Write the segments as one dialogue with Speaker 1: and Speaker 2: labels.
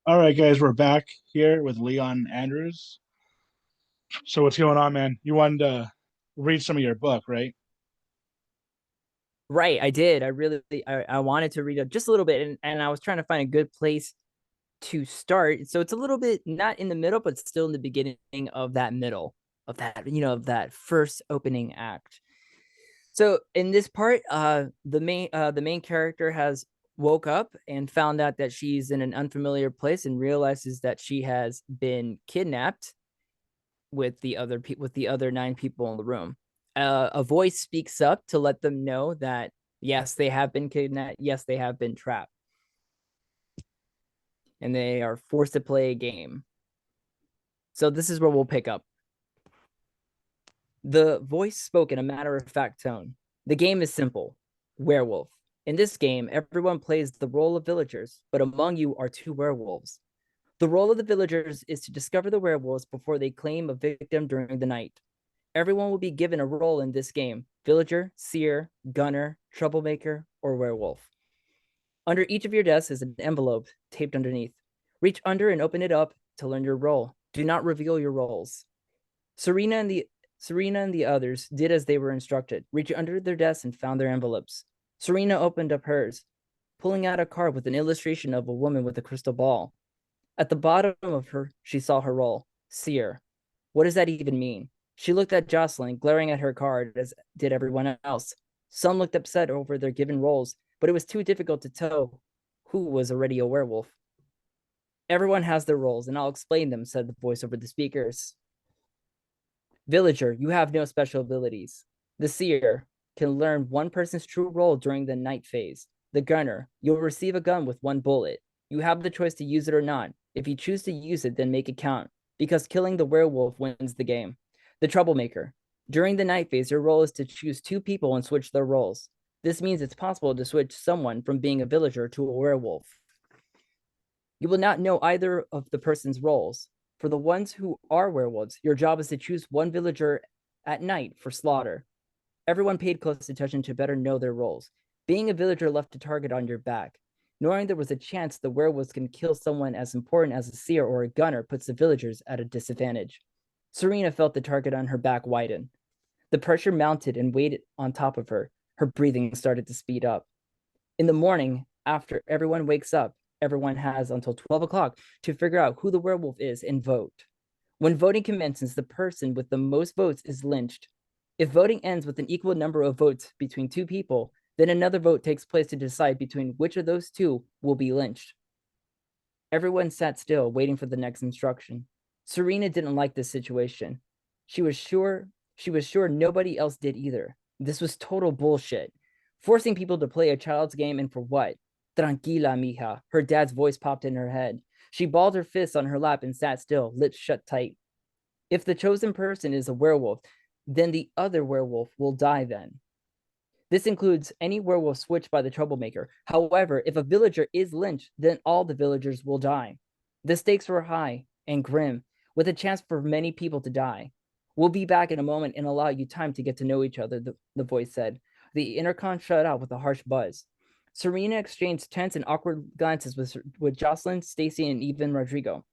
Speaker 1: All right, guys, we're back here with Leon Andrews. So what's going on, man? You wanted to read some of your book, right?
Speaker 2: Right, I did. I wanted to read just a little bit, and I was trying to find a good place to start. So it's a little bit not in the middle, but still in the beginning of that middle of that first opening act. So in this part, the main character has woke up and found out that she's in an unfamiliar place and realizes that she has been kidnapped with the other nine people in the room. A voice speaks up to let them know that yes, they have been kidnapped. Yes, they have been trapped, and they are forced to play a game. So this is where we'll pick up. The voice spoke in a matter-of-fact tone. The game is simple. Werewolf. In this game, everyone plays the role of villagers, but among you are two werewolves. The role of the villagers is to discover the werewolves before they claim a victim during the night. Everyone will be given a role in this game: villager, seer, gunner, troublemaker, or werewolf. Under each of your desks is an envelope taped underneath. Reach under and open it up to learn your role. Do not reveal your roles. Serena and the others did as they were instructed, reached under their desks and found their envelopes. Serena opened up hers, pulling out a card with an illustration of a woman with a crystal ball. At the bottom of her, she saw her role: seer. What does that even mean? She looked at Jocelyn, glaring at her card, as did everyone else. Some looked upset over their given roles, but it was too difficult to tell who was already a werewolf. Everyone has their roles, and I'll explain them, said the voice over the speakers. Villager, you have no special abilities. The seer can learn one person's true role during the night phase. The gunner, you'll receive a gun with one bullet. You have the choice to use it or not. If you choose to use it, then make it count, because killing the werewolf wins the game. The troublemaker, during the night phase, your role is to choose two people and switch their roles. This means it's possible to switch someone from being a villager to a werewolf. You will not know either of the person's roles. For the ones who are werewolves, your job is to choose one villager at night for slaughter. Everyone paid close attention to better know their roles. Being a villager left a target on your back. Knowing there was a chance the werewolves can kill someone as important as a seer or a gunner puts the villagers at a disadvantage. Serena felt the target on her back widen. The pressure mounted and weighed on top of her. Her breathing started to speed up. In the morning, after everyone wakes up, everyone has until 12 o'clock to figure out who the werewolf is and vote. When voting commences, the person with the most votes is lynched. If voting ends with an equal number of votes between two people, then another vote takes place to decide between which of those two will be lynched. Everyone sat still, waiting for the next instruction. Serena didn't like this situation. She was sure nobody else did either. This was total bullshit. Forcing people to play a child's game, and for what? Tranquila, mija. Her dad's voice popped in her head. She balled her fists on her lap and sat still, lips shut tight. If the chosen person is a werewolf, then the other werewolf will die then. This includes any werewolf switched by the troublemaker. However, if a villager is lynched, then all the villagers will die. The stakes were high and grim, with a chance for many people to die. We'll be back in a moment and allow you time to get to know each other, the voice said. The intercom shut out with a harsh buzz. Serena exchanged tense and awkward glances with Jocelyn, Stacy, and even Rodrigo.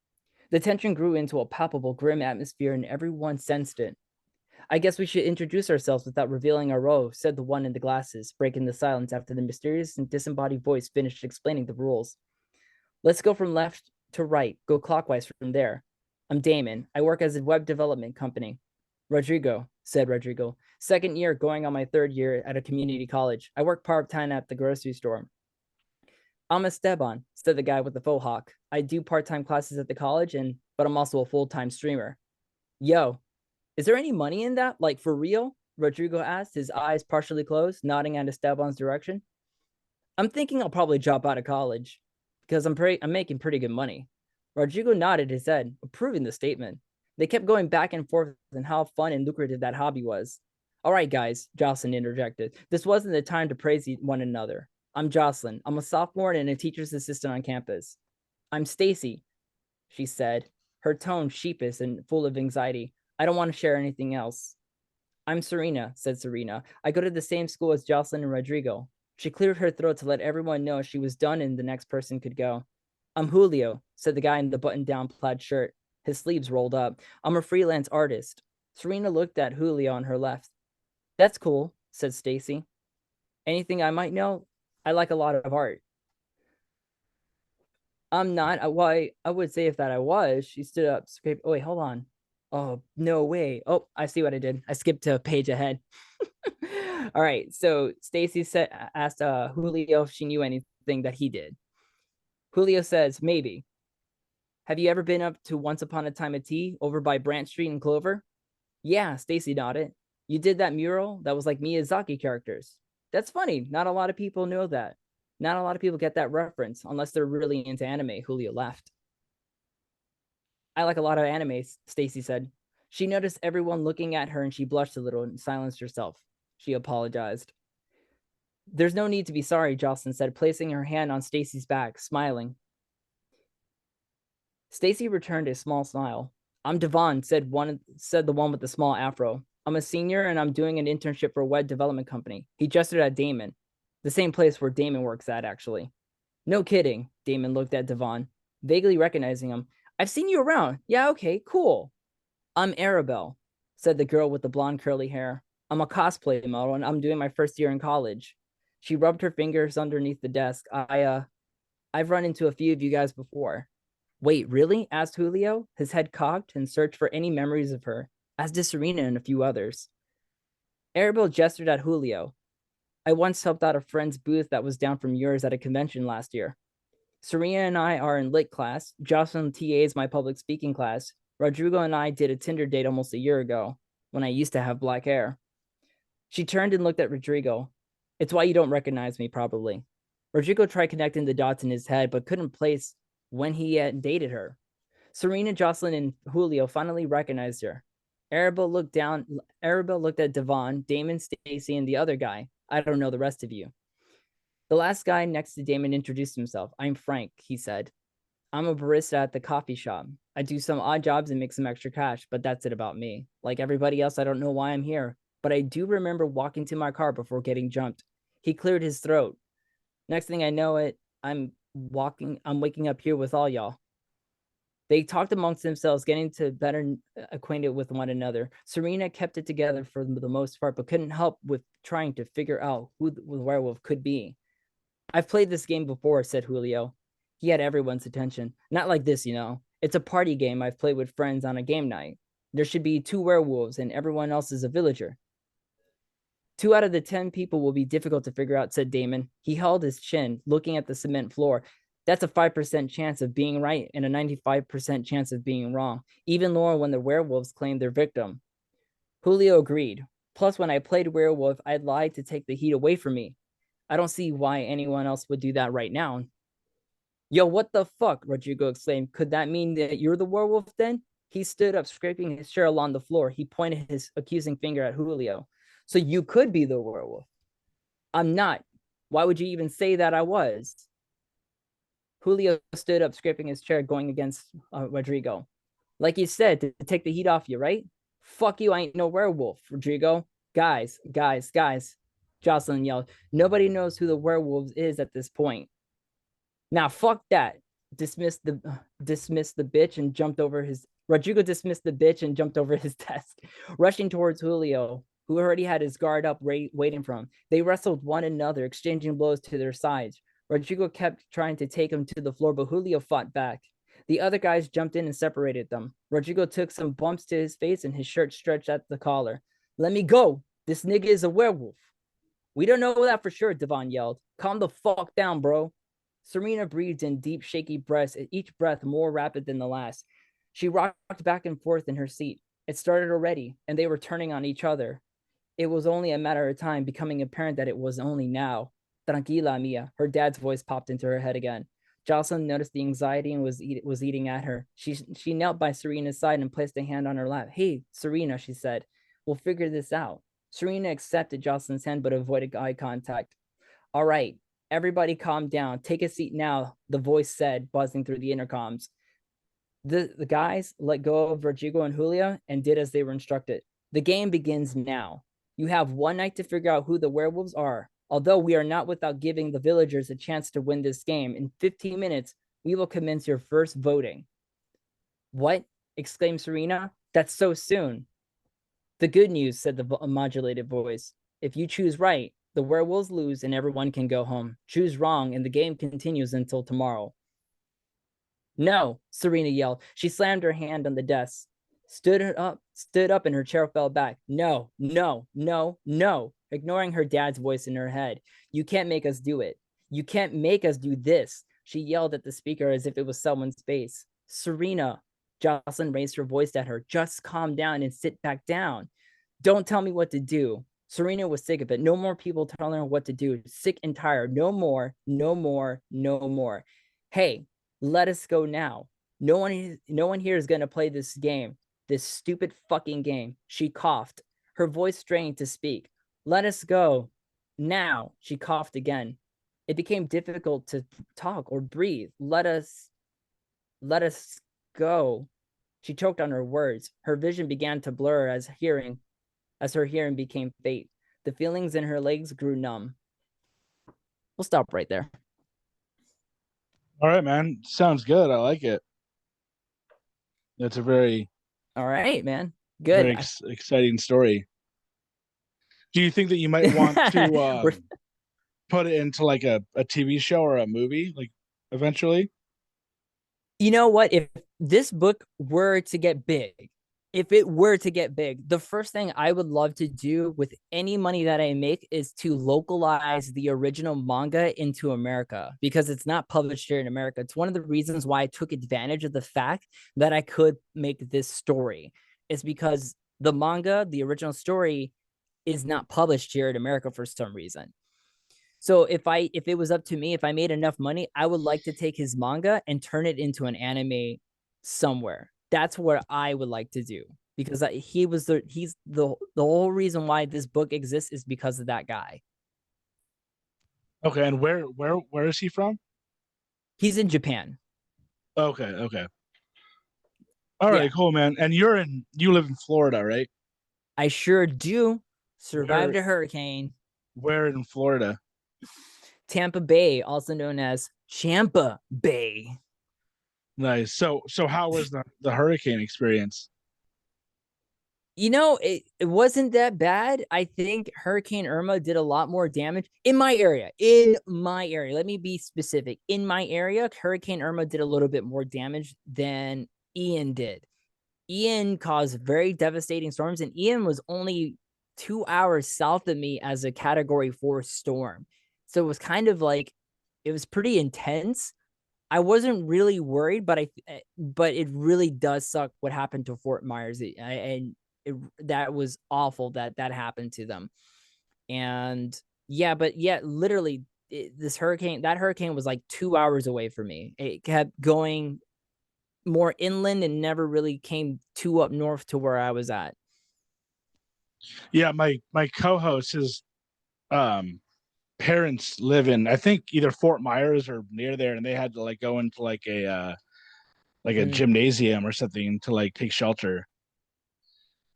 Speaker 2: The tension grew into a palpable, grim atmosphere, and everyone sensed it. I guess we should introduce ourselves without revealing our role, said the one in the glasses, breaking the silence after the mysterious and disembodied voice finished explaining the rules. Let's go from left to right, go clockwise from there. I'm Damon. I work as a web development company. Rodrigo, said Rodrigo. Second year, going on my third year at a community college. I work part-time at the grocery store. I'm Esteban, said the guy with the faux hawk. I do part-time classes at the college, but I'm also a full-time streamer. Yo, is there any money in that? Like for real? Rodrigo asked, his eyes partially closed, nodding at Esteban's direction. I'm thinking I'll probably drop out of college because I'm making pretty good money. Rodrigo nodded his head, approving the statement. They kept going back and forth on how fun and lucrative that hobby was. All right, guys, Jocelyn interjected. This wasn't the time to praise one another. I'm Jocelyn. I'm a sophomore and a teacher's assistant on campus. I'm Stacy, she said, her tone sheepish and full of anxiety. I don't want to share anything else. I'm Serena, said Serena. I go to the same school as Jocelyn and Rodrigo. She cleared her throat to let everyone know she was done and the next person could go. I'm Julio, said the guy in the button-down plaid shirt, his sleeves rolled up. I'm a freelance artist. Serena looked at Julio on her left. That's cool, said Stacy. Anything I might know? I like a lot of art. I'm not. I would say if that I was. She stood up, scraped. Oh, wait, hold on. Oh, no way. Oh, I see what I did. I skipped to a page ahead. All right. So Stacy asked Julio if she knew anything that he did. Julio says, maybe. Have you ever been up to Once Upon a Time at Tea over by Branch Street and Clover? Yeah, Stacy nodded. You did that mural that was like Miyazaki characters. That's funny. Not a lot of people know that. Not a lot of people get that reference unless they're really into anime. Julio laughed. I like a lot of animes, Stacy said. She noticed everyone looking at her and she blushed a little and silenced herself. She apologized. There's no need to be sorry, Jocelyn said, placing her hand on Stacy's back, smiling. Stacy returned a small smile. I'm Devon, said the one with the small afro. I'm a senior and I'm doing an internship for a web development company. He gestured at Damon. The same place where Damon works at, actually. No kidding. Damon looked at Devon, vaguely recognizing him. I've seen you around. Yeah, okay, cool. I'm Arabelle, said the girl with the blonde curly hair. I'm a cosplay model and I'm doing my first year in college. She rubbed her fingers underneath the desk. I've run into a few of you guys before. Wait, really? Asked Julio, his head cocked and searched for any memories of her, as did Serena and a few others. Arabelle gestured at Julio. I once helped out a friend's booth that was down from yours at a convention last year. Serena and I are in lit class. Jocelyn TAs my public speaking class. Rodrigo and I did a Tinder date almost a year ago, when I used to have black hair. She turned and looked at Rodrigo. It's why you don't recognize me, probably. Rodrigo tried connecting the dots in his head, but couldn't place when he had dated her. Serena, Jocelyn, and Julio finally recognized her. Arabelle looked at Devon, Damon, Stacy, and the other guy. I don't know the rest of you. The last guy next to Damon introduced himself. I'm Frank, he said. I'm a barista at the coffee shop. I do some odd jobs and make some extra cash, but that's it about me. Like everybody else, I don't know why I'm here, but I do remember walking to my car before getting jumped. He cleared his throat. Next thing I know I'm waking up here with all y'all. They talked amongst themselves, getting to better acquainted with one another. Serena kept it together for the most part, but couldn't help with trying to figure out who the werewolf could be. I've played this game before, said Julio. He had everyone's attention. Not like this, you know. It's a party game I've played with friends on a game night. There should be 2 werewolves and everyone else is a villager. 2 out of the 10 people will be difficult to figure out, said Damon. He held his chin, looking at the cement floor. That's a 5% chance of being right and a 95% chance of being wrong, even lower when the werewolves claim their victim. Julio agreed. Plus, when I played werewolf, I'd lied to take the heat away from me. I don't see why anyone else would do that right now. Yo, what the fuck? Rodrigo exclaimed. Could that mean that you're the werewolf then? He stood up, scraping his chair along the floor. He pointed his accusing finger at Julio. So you could be the werewolf. I'm not. Why would you even say that I was? Julio stood up, scraping his chair, going against Rodrigo. Like you said, to take the heat off you, right? Fuck you, I ain't no werewolf, Rodrigo. Guys. Jocelyn yelled. Nobody knows who the werewolf is at this point. Now, fuck that. Dismissed the bitch and jumped over his. Rodrigo dismissed the bitch and jumped over his desk, rushing towards Julio, who already had his guard up, waiting for him. They wrestled one another, exchanging blows to their sides. Rodrigo kept trying to take him to the floor, but Julio fought back. The other guys jumped in and separated them. Rodrigo took some bumps to his face and his shirt stretched at the collar. Let me go. This nigga is a werewolf. We don't know that for sure, Devon yelled. Calm the fuck down, bro. Serena breathed in deep, shaky breaths, each breath more rapid than the last. She rocked back and forth in her seat. It started already, and they were turning on each other. It was only a matter of time, becoming apparent that it was only now. Tranquila, Mia. Her dad's voice popped into her head again. Jocelyn noticed the anxiety and was eating at her. She knelt by Serena's side and placed a hand on her lap. Hey, Serena, she said. We'll figure this out. Serena accepted Jocelyn's hand but avoided eye contact. All right, everybody calm down. Take a seat now, the voice said, buzzing through the intercoms. The guys let go of Rodrigo and Julia and did as they were instructed. The game begins now. You have 1 night to figure out who the werewolves are. Although we are not without giving the villagers a chance to win this game, in 15 minutes, we will commence your first voting. What? Exclaimed Serena. That's so soon. The good news, said the modulated voice. If you choose right, the werewolves lose and everyone can go home. Choose wrong and the game continues until tomorrow. No, Serena yelled. She slammed her hand on the desk, stood up and her chair fell back. No, no, no, no, ignoring her dad's voice in her head. You can't make us do it. You can't make us do this. She yelled at the speaker as if it was someone's face. Serena, Jocelyn raised her voice at her. Just calm down and sit back down. Don't tell me what to do. Serena was sick of it. No more people telling her what to do. Sick and tired. No more, no more, no more. Hey, let us go now. No one here is going to play this game. This stupid fucking game. She coughed. Her voice strained to speak. Let us go. Now, she coughed again. It became difficult to talk or breathe. Let us go. She choked on her words. Her vision began to blur as her hearing became faint. The feelings in her legs grew numb. We'll stop right there.
Speaker 1: All right, man. Sounds good. I like it. That's a very,
Speaker 2: all right, man. Good.
Speaker 1: very exciting story. Do you think that you might want to put it into like a TV show or a movie, like eventually?
Speaker 2: You know what? If this book were to get big, the first thing I would love to do with any money that I make is to localize the original manga into America, because it's not published here in America. It's one of the reasons why I took advantage of the fact that I could make this story. It's because the manga, the original story, is not published here in America for some reason. So if it was up to me, if I made enough money, I would like to take his manga and turn it into an anime somewhere. That's what I would like to do, because he's the whole reason why this book exists is because of that guy.
Speaker 1: Okay, and where is he from?
Speaker 2: He's in Japan.
Speaker 1: Okay, okay. All right, cool, man. And you live in Florida, right?
Speaker 2: I sure do. Survived a hurricane.
Speaker 1: Where in Florida?
Speaker 2: Tampa Bay, also known as Champa Bay.
Speaker 1: Nice. So how was the hurricane experience?
Speaker 2: You know, it wasn't that bad. I think Hurricane Irma did a lot more damage in my area. Let me be specific. In my area, Hurricane Irma did a little bit more damage than Ian did. Ian caused very devastating storms, and Ian was only 2 hours south of me as a Category 4 storm. So it was kind of like, it was pretty intense. I wasn't really worried, but it really does suck what happened to Fort Myers, and that was awful that happened to them. And literally, that hurricane was like 2 hours away from me. It kept going more inland and never really came too up north to where I was at.
Speaker 1: Yeah, my co-host, his parents live in, I think, either Fort Myers or near there, and they had to like go into like a gymnasium or something to like take shelter.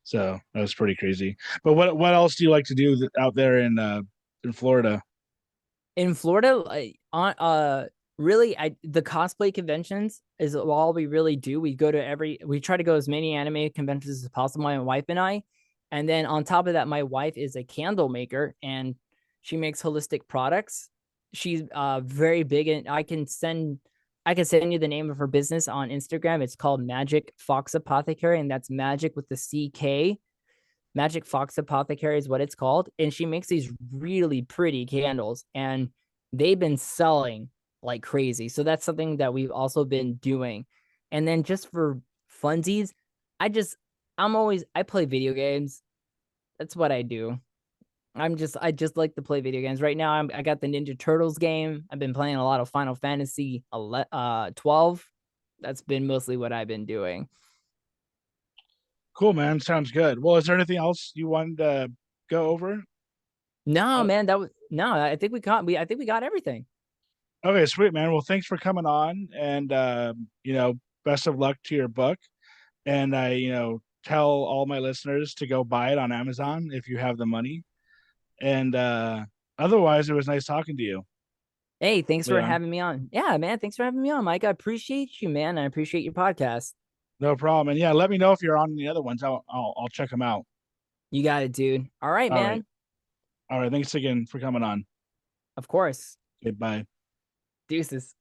Speaker 1: So that was pretty crazy. But what else do you like to do out there in Florida?
Speaker 2: In Florida, really, the cosplay conventions is all we really do. We try to go as many anime conventions as possible, my wife and I. And then on top of that, my wife is a candle maker and she makes holistic products. She's very big, and I can send you the name of her business on Instagram. It's called Magic Fox Apothecary, and that's magic with the CK. Magic Fox Apothecary is what it's called. And she makes these really pretty candles, and they've been selling like crazy. So that's something that we've also been doing. And then just for funsies, I play video games. That's what I do. I just like to play video games. Right now, I got the Ninja Turtles game. I've been playing a lot of Final Fantasy 12. That's been mostly what I've been doing.
Speaker 1: Cool, man. Sounds good. Well, is there anything else you wanted to go over?
Speaker 2: No, man. I think we got everything.
Speaker 1: Okay, sweet, man. Well, thanks for coming on, and best of luck to your book. And I tell all my listeners to go buy it on Amazon if you have the money. And otherwise, it was nice talking to you.
Speaker 2: Hey, thanks for
Speaker 1: Leon.
Speaker 2: having me on. Yeah, man, thanks for having me on, Mike. I appreciate you, man. I appreciate your podcast.
Speaker 1: No problem. And yeah, let me know if you're on the other ones. I'll check them out.
Speaker 2: You got it, dude. All right,
Speaker 1: All right.
Speaker 2: man.
Speaker 1: All right. Thanks again for coming on.
Speaker 2: Of course.
Speaker 1: Okay, bye.
Speaker 2: Deuces.